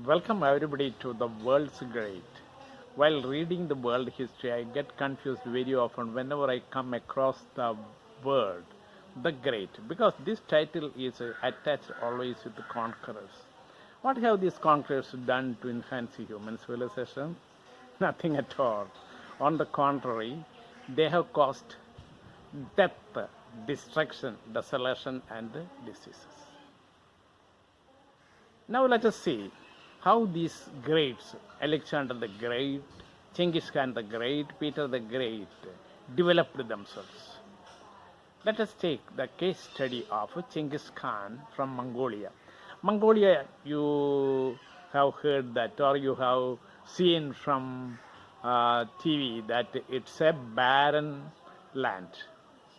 Welcome everybody to the world's great. While reading the world history, I get confused very often whenever I come across the word the great because this title is attached always with the conquerors. What have these conquerors done to enhance human civilization? Nothing at all. On the contrary, they have caused death, destruction, desolation, and diseases. Now let us see how these greats, Alexander the Great, Genghis Khan the Great, Peter the Great, developed themselves. Let us take the case study of Genghis Khan from Mongolia. Mongolia, you have heard that or you have seen from TV that it's a barren land,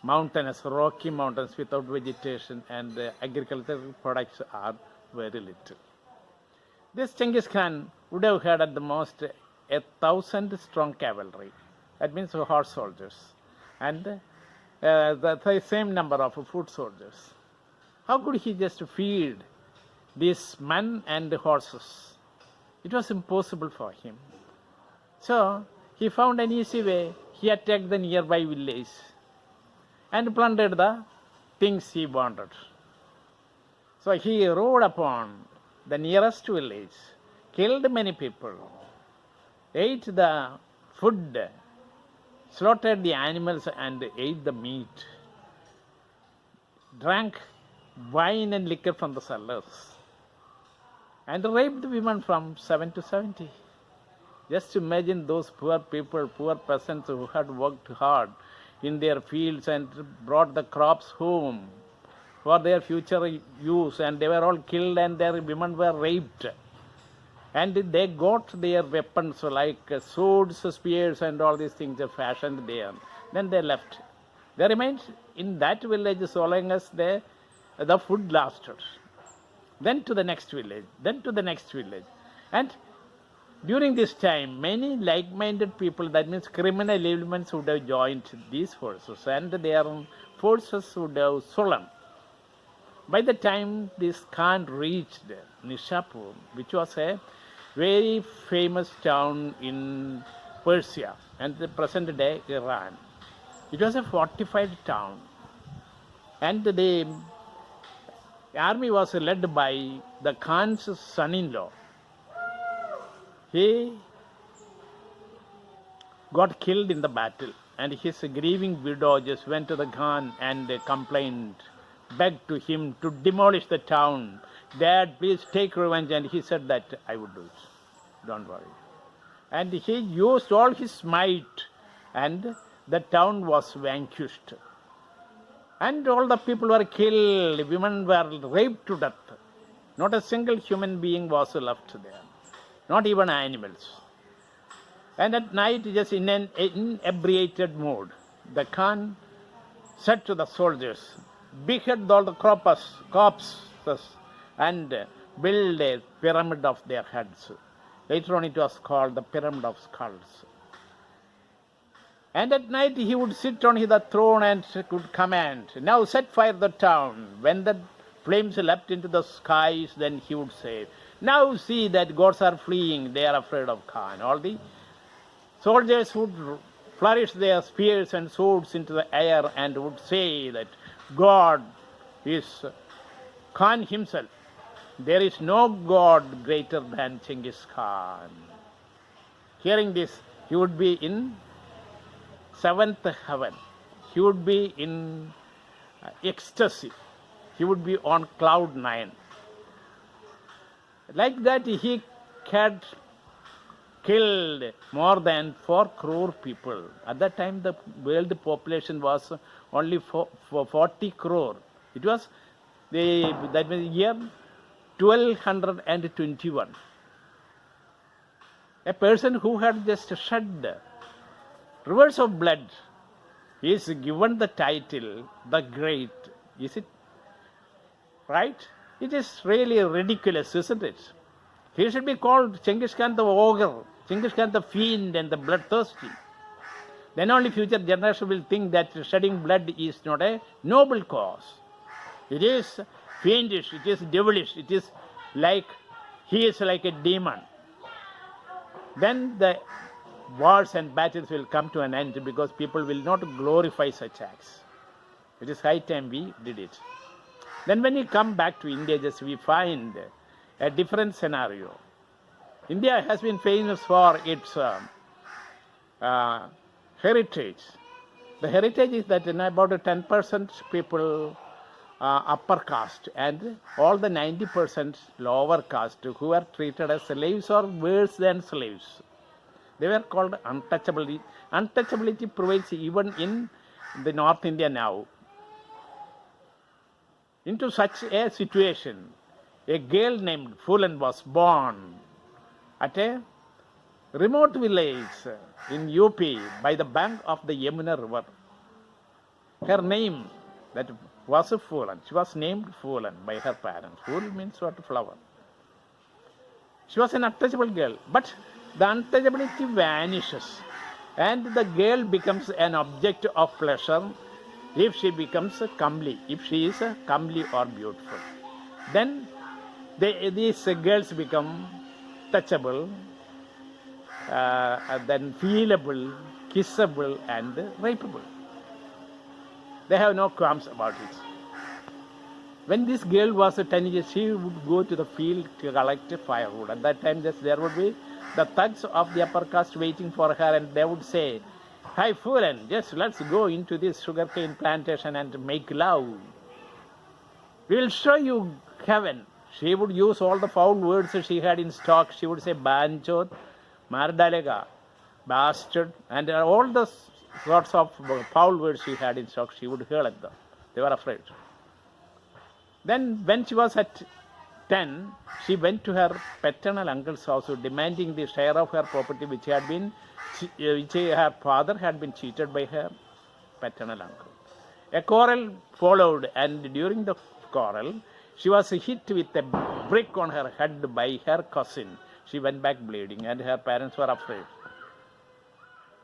mountainous, rocky mountains without vegetation, and agricultural products are very little. This Genghis Khan would have had at the most 1,000 strong cavalry, that means horse soldiers, and the same number of foot soldiers. How could he just feed these men and horses? It was impossible for him. So he found an easy way. He attacked the nearby village and plundered the things he wanted. So he rode upon the nearest village, killed many people, ate the food, slaughtered the animals and ate the meat, drank wine and liquor from the cellars, and raped women from 7 to 70. Just imagine those poor people, poor peasants who had worked hard in their fields and brought the crops home for their future use, and they were all killed and their women were raped. And they got their weapons like swords, spears, and all these things fashioned there. Then they left. They remained in that village so long as the food lasted. Then to the next village, then to the next village. And during this time, many like-minded people, that means criminal elements, would have joined these forces, and their forces would have swollen. By the time this Khan reached Nishapur, which was a very famous town in Persia and the present day Iran, it was a fortified town, and the army was led by the Khan's son-in-law. He got killed in the battle, and his grieving widow just went to the Khan and complained, begged to him to demolish the town. Dad, please take revenge. And he said that I would do it. Don't worry. And he used all his might, and the town was vanquished. And all the people were killed. Women were raped to death. Not a single human being was left there. Not even animals. And at night, just in an inebriated mood, the Khan said to the soldiers, behead all the corpses and build a pyramid of their heads. Later on it was called the Pyramid of Skulls. And at night he would sit on his throne and could command, now set fire to the town. When the flames leapt into the skies, then he would say, now see that gods are fleeing, they are afraid of Khan. All the soldiers would flourish their spears and swords into the air and would say that God is Khan himself. There is no God greater than Genghis Khan. Hearing this, he would be in seventh heaven. He would be in ecstasy. He would be on cloud 9. Like that, he had killed more than 4 crore people. At that time, the world population was only for 40 crore. It was that means year 1221. A person who had just shed rivers of blood is given the title the Great. Is it right? It is really ridiculous, isn't it? He should be called Genghis Khan the ogre, Genghis Khan the fiend and the bloodthirsty. Then only future generation will think that shedding blood is not a noble cause. It is fiendish, it is devilish, it is like he is like a demon. Then the wars and battles will come to an end because people will not glorify such acts. It is high time we did it. Then when we come back to India, just we find a different scenario. India has been famous for its heritage. The heritage is that in about 10% people upper caste and all the 90% lower caste who are treated as slaves or worse than slaves. They were called untouchability. Untouchability prevails even in the North India now. Into such a situation, a girl named Phulan was born at a remote village in UP by the bank of the Yamuna river. Her name that was Phulan. She was named Phulan by her parents. Phul means what? Flower. She was an untouchable girl, but the untouchability vanishes and the girl becomes an object of pleasure if she becomes comely, if she is comely or beautiful. Then these girls become touchable, then feelable, kissable and rapeable. They have no qualms about it. When this girl was 10 years, she would go to the field to collect firewood. At that time, there would be the thugs of the upper caste waiting for her, and they would say, "Hi, Phulan, just let's go into this sugarcane plantation and make love. We will show you heaven." She would use all the foul words she had in stock. She would say, "Banchot, Mardalega, bastard," and all the sorts of foul words she had in stock. She would hurl at them. They were afraid. Then, when she was at 10, she went to her paternal uncle's house demanding the share of her property which her father had been cheated by her paternal uncle. A quarrel followed, and during the quarrel, she was hit with a brick on her head by her cousin. She went back bleeding, and her parents were afraid.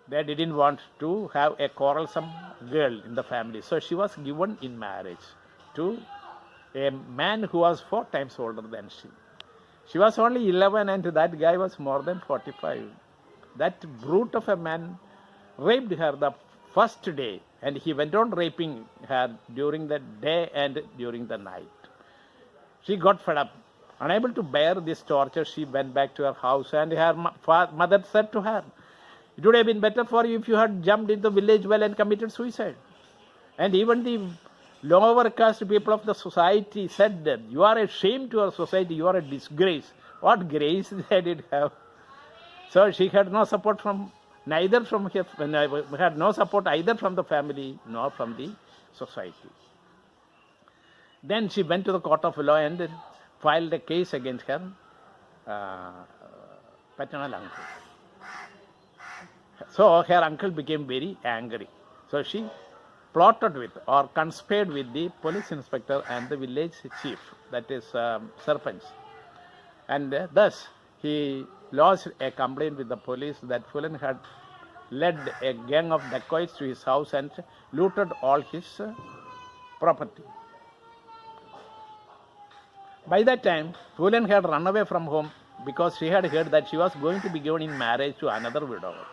They didn't want to have a quarrelsome girl in the family, so she was given in marriage to a man who was 4 times older than she. She was only 11 and that guy was more than 45. That brute of a man raped her the first day, and he went on raping her during the day and during the night. She got fed up. Unable to bear this torture, she went back to her house, and her mother said to her, "It would have been better for you if you had jumped into the village well and committed suicide." And even the lower caste people of the society said that you are a shame to our society, you are a disgrace. What grace they did have. So she had no support from either from the family nor from the society. Then she went to the court of law and filed a case against her paternal uncle. So her uncle became very angry. So she plotted with or conspired with the police inspector and the village chief, that is Sarpanch. And thus he lodged a complaint with the police that Phulan had led a gang of dacoits to his house and looted all his property. By that time, Phulan had run away from home because she had heard that she was going to be given in marriage to another widower.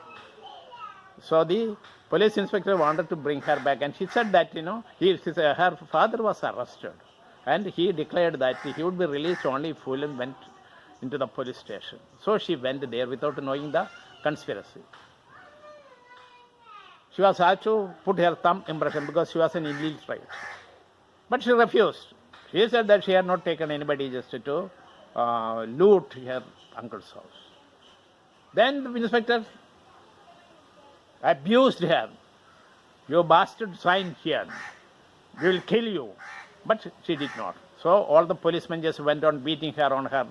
So the police inspector wanted to bring her back, and she said that, her father was arrested, and he declared that he would be released only if Phulan went into the police station. So she went there without knowing the conspiracy. She was asked to put her thumb impression because she was an illiterate. But she refused. She said that she had not taken anybody just to loot her uncle's house. Then the inspector abused her. "You bastard, sign here. We will kill you." But she did not. So all the policemen just went on beating her on her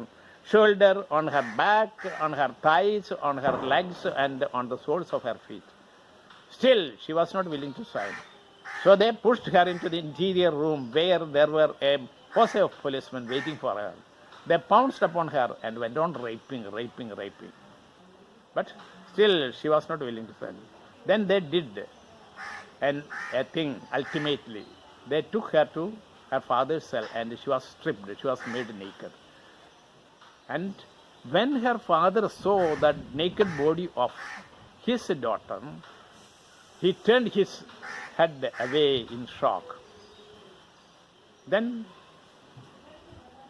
shoulder, on her back, on her thighs, on her legs, and on the soles of her feet. Still, she was not willing to sign. So they pushed her into the interior room where there were a posse of policemen waiting for her. They pounced upon her and went on raping. But still, she was not willing to sign. Then they did a thing ultimately. They took her to her father's cell and she was stripped. She was made naked. And when her father saw the naked body of his daughter, he turned his head away in shock. Then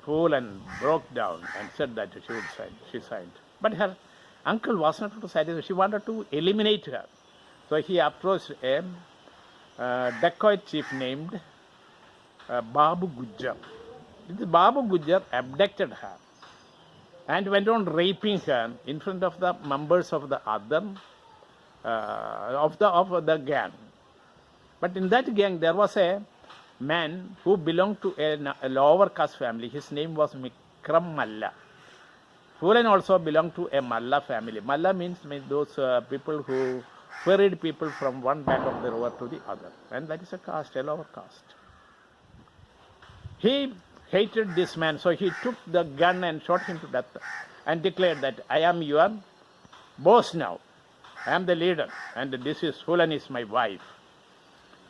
Phulan broke down and said that she would sign. She signed. But her uncle was not satisfied. She wanted to eliminate her. So he approached a dacoit chief named Babu Gujjar. This Babu Gujjar abducted her and went on raping her in front of the members of the other of the gang. But in that gang there was a man who belonged to a lower caste family. His name was Mikram Malla. Phulan also belonged to a Malla family. Malla means those people who ferried people from one bank of the river to the other. And that is a caste, a lower caste. He hated this man, so he took the gun and shot him to death and declared that I am your boss now. I am the leader, and this is Phulan is my wife.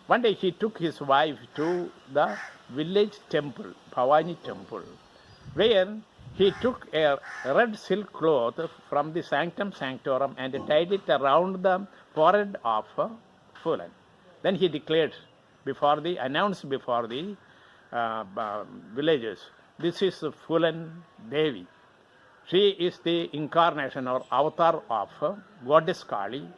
One day he took his wife to the village temple, Bhavani temple, where he took a red silk cloth from the sanctum sanctorum and tied it around the forehead of Phulan. Then he declared announced before the villagers, this is Phulan Devi. She is the incarnation or avatar of Goddess Kali.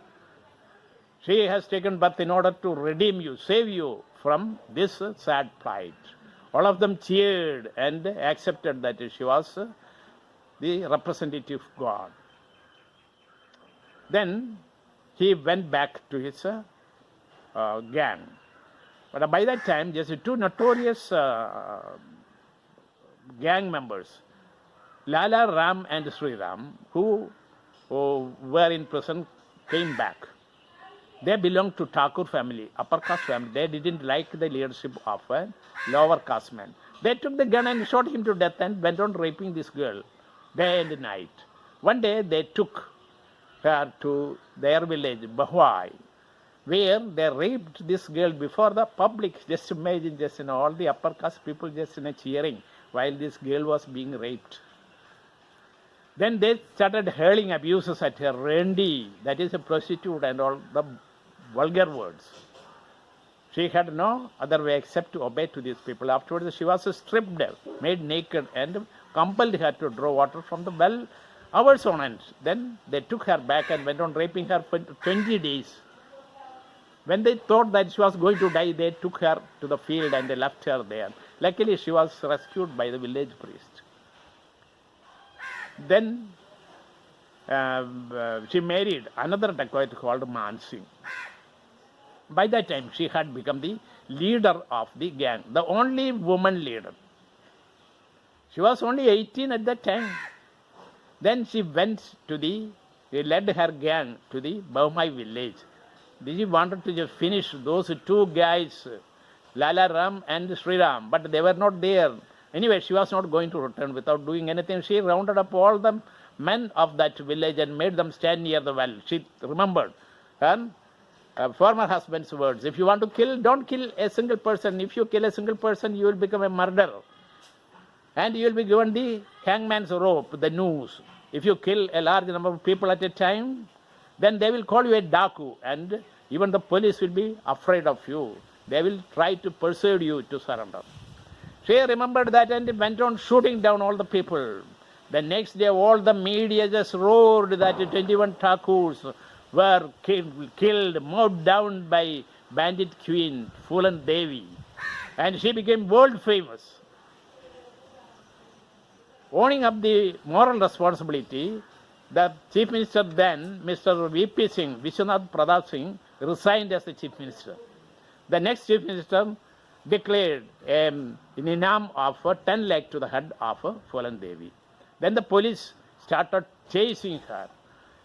She has taken birth in order to redeem you, save you from this sad plight. All of them cheered and accepted that she was the representative God. Then he went back to his gang. But by that time, just two notorious gang members, Lala Ram and Sri Ram, who were in prison, came back. They belonged to Thakur family, upper caste family. They didn't like the leadership of a lower caste man. They took the gun and shot him to death and went on raping this girl day and night. One day they took her to their village, Bahwai, where they raped this girl before the public. Just imagine, all the upper caste people just cheering while this girl was being raped. Then they started hurling abuses at her, Rendi, that is a prostitute, and all the vulgar words. She had no other way except to obey to these people. Afterwards, she was stripped, made naked, and compelled her to draw water from the well hours on end. Then they took her back and went on raping her for 20 days. When they thought that she was going to die, they took her to the field and they left her there. Luckily, she was rescued by the village priest. Then she married another dacoit called Man Singh. By that time, she had become the leader of the gang, the only woman leader. She was only 18 at that time. Then she led her gang to the Bahmai village. She wanted to just finish those two guys, Lala Ram and Sri Ram, but they were not there. Anyway, she was not going to return without doing anything. She rounded up all the men of that village and made them stand near the well. She remembered her former husband's words. If you want to kill, don't kill a single person. If you kill a single person, you will become a murderer. And you will be given the hangman's rope, the noose. If you kill a large number of people at a time, then they will call you a daku, and even the police will be afraid of you. They will try to persuade you to surrender. She remembered that and went on shooting down all the people. The next day, all the media just roared that 21 Thakurs were killed, mowed down by bandit queen Phulan Devi. And she became world famous. Owning up the moral responsibility, the chief minister then, Mr. V.P. Singh, Vishwanath Pratap Singh, resigned as the chief minister. The next chief minister declared an inam of 10 lakh to the head of Phulan Devi. Then the police started chasing her.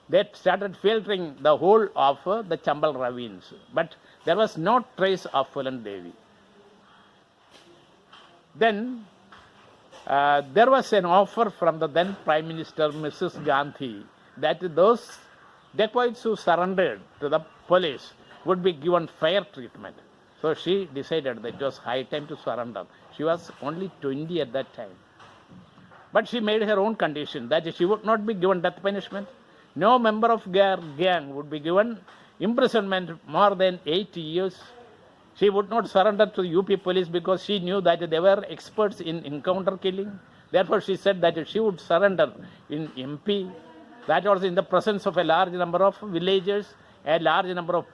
They started filtering the whole of the Chambal ravines. But there was no trace of Phulan Devi. Then there was an offer from the then Prime Minister, Mrs. Gandhi, that those dacoits who surrendered to the police would be given fair treatment. So she decided that it was high time to surrender. She was only 20 at that time. But she made her own condition that she would not be given death punishment. No member of gang would be given imprisonment more than 8 years. She would not surrender to the UP police because she knew that they were experts in encounter killing. Therefore, she said that she would surrender in MP. That was in the presence of a large number of villagers, a large number of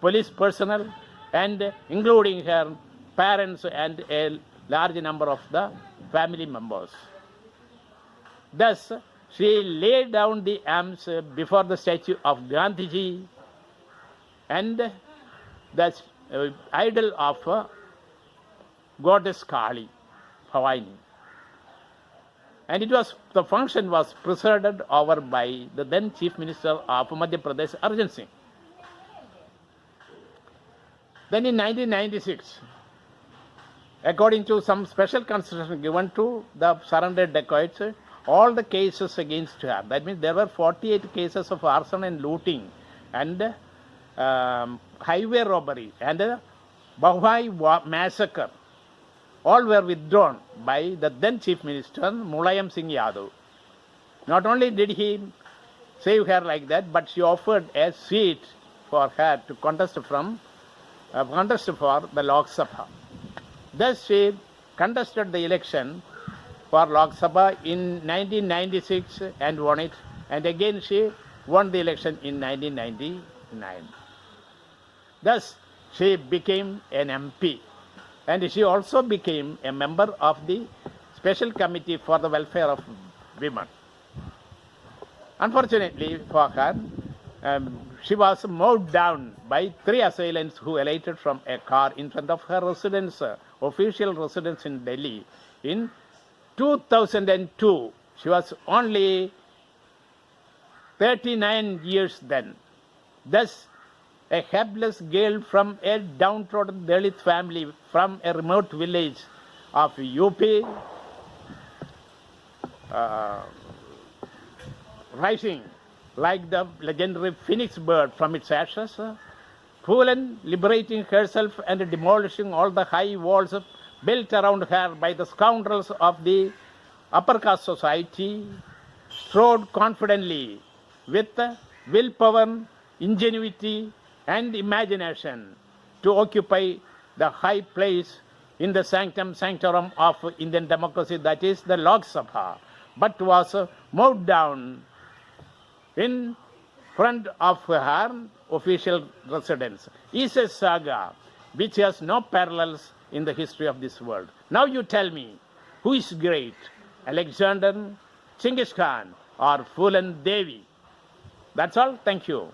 police personnel, and including her parents and a large number of the family members. Thus, she laid down the arms before the statue of Gandhiji and the idol of goddess Kali, Bhavani. And the function was presided over by the then Chief Minister of Madhya Pradesh, Arjun Singh. Then in 1996, according to some special consideration given to the surrendered dacoits, all the cases against her, that means there were 48 cases of arson and looting and highway robbery and Bhawai massacre, all were withdrawn by the then Chief Minister Mulayam Singh Yadav. Not only did he save her like that, but she offered a seat for her to contest for the Lok Sabha. Thus she contested the election for Lok Sabha in 1996 and won it, and again she won the election in 1999. Thus she became an MP, and she also became a member of the Special Committee for the Welfare of Women. Unfortunately for her, she was mowed down by 3 assailants who alighted from a car in front of her residence, official residence in Delhi in 2002. She was only 39 years then. Thus, a helpless girl from a downtrodden Dalit family from a remote village of UP, rising like the legendary phoenix bird from its ashes, Phulan liberating herself and demolishing all the high walls built around her by the scoundrels of the upper caste society, strode confidently with willpower, ingenuity, and imagination to occupy the high place in the sanctum sanctorum of Indian democracy, that is the Lok Sabha, but was mowed down in front of her official residence. Is a saga which has no parallels in the history of this world. Now you tell me, who is great, Alexander, Chinggis Khan, or Phulan Devi? That's all. Thank you.